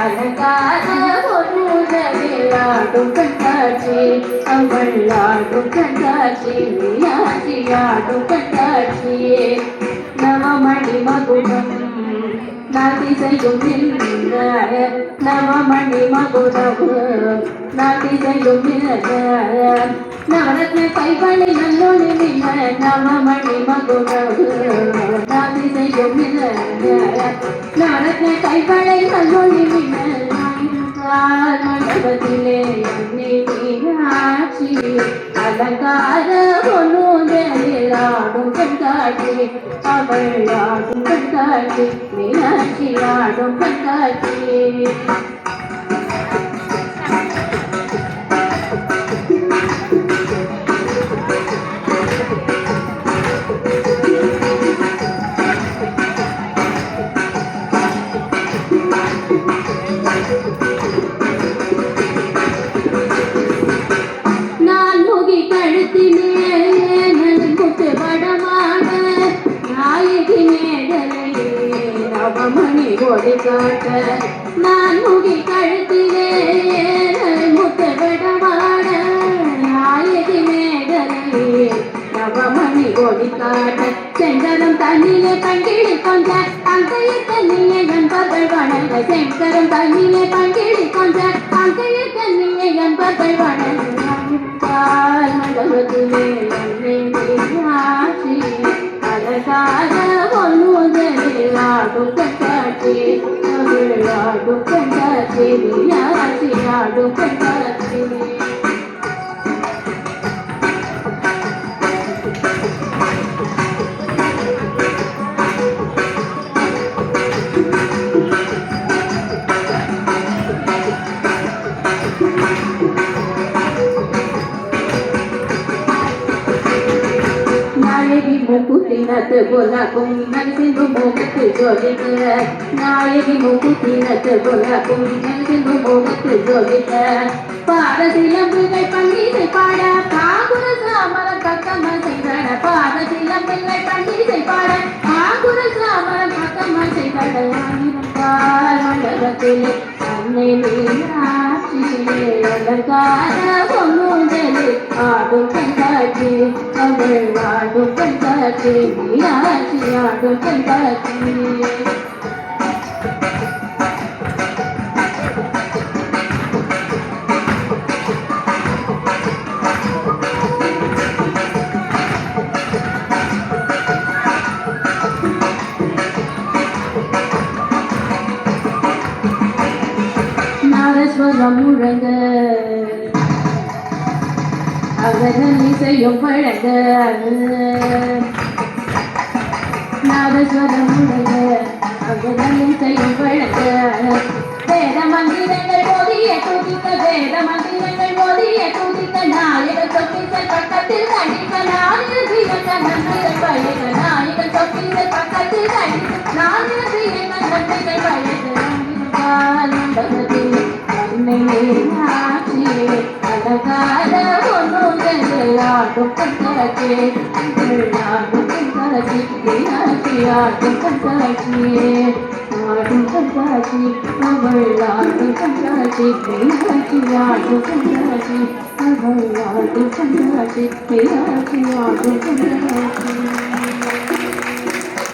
அலங்கார பொருளாடும் கண்டாட்சி அவள் ஆடும் கண்டாட்சி மீனாட்சியாடும் கண்டாட்சியே நவமணி மகுடம் நாதிசையும் நவமணி மகுடம் நாதிசையும் நவரத்ன கைவளை நல்லொளி மின்ன நவமணி மகுடம் நாதிசையும் நவரத்ன கைவளை நல்லொளி மின்ன மண்டபத்திலே மீனாட்சி அலங்கார பொன்னுதலிலாடும் கண்காட்சி அவள் ஆடும் கண்காட்சி மீனாட்சி ஆடும் கண்காட்சி நவமணி கொடி காட்ட நான் முடி கழுத்திலே முத்தவிடமான நாயகி மேகலை நவமணி கொடி காட்ட செங்கரும் தண்ணிலே பங்கிழி கொஞ்ச அங்கைய தண்ணியை என்பர்கள் வணங்க செங்கரும் தண்ணிலே பங்கிழி கொஞ்ச அங்கைய தண்ணியை என்பர்கள் வணங்க மண்டபத்திலே மீனாட்சி அலங்கார பொன்னுதலிலாடும் கண்காட்சி அவள் ஆடும் கண்காட்சி மீனாட்சி ஆடும் கண்காட்சி முக்குத்தினத்து பொல்லாக்கும் மனசின்பு மோகத்து ஜோதிக்க நாயகி முக்குத்தினத்து பொல்லாக்கும் மனசின்பு மோகத்து ஜோதிக்க பாரசிலம்புகள் பண்டிகை பாட காகுர சாமர பக்கம செய்தட பாரசிலம்புகள் பண்டிகை பாட காகுர சாமர பக்கம செய்தட மண்டபத்திலே அன்னை மீனாட்சியே அலங்கார பொன்னுதலில் ஆடும் கண்காட்சி அவள் ஆடும் கண்காட்சி மீனாட்சி ஆடும் கண்காட்சி நாதஸ்வரம் முழங்க அவர்கள் இசையும் வழங்க நாதஸ்வரம் முழங்க அவர்கள் இசையும் வழங்க வேத மந்திரங்கள் ஓதிய துதித்த வேத மந்திரங்கள் ஓதிய துதித்த நாயகர் தொப்பிசல் பக்கத்தில் கடித்த நாயகர் ஜீவன் நன்மைகள் பழைய நாயகர் தொப்பிசல் பக்கத்தில் கடித்த நாயகர் ஜீவன் நன்மைகள் பழைய மண்டபத்தில் அன்னை மீனாட்சியே அலங்கார பொன்னுதலிலாடும் கண்காட்சி ஆடும் கண்காட்சி மீனாட்சி ஆடும் கண்காட்சியே ஆடும் கண்காட்சி அவள் ஆடும் கண்காட்சி மீனாட்சி ஆடும் கண்காட்சி அவள் ஆடும் கண்காட்சி மீனாட்சி ஆடும் கண்காட்சி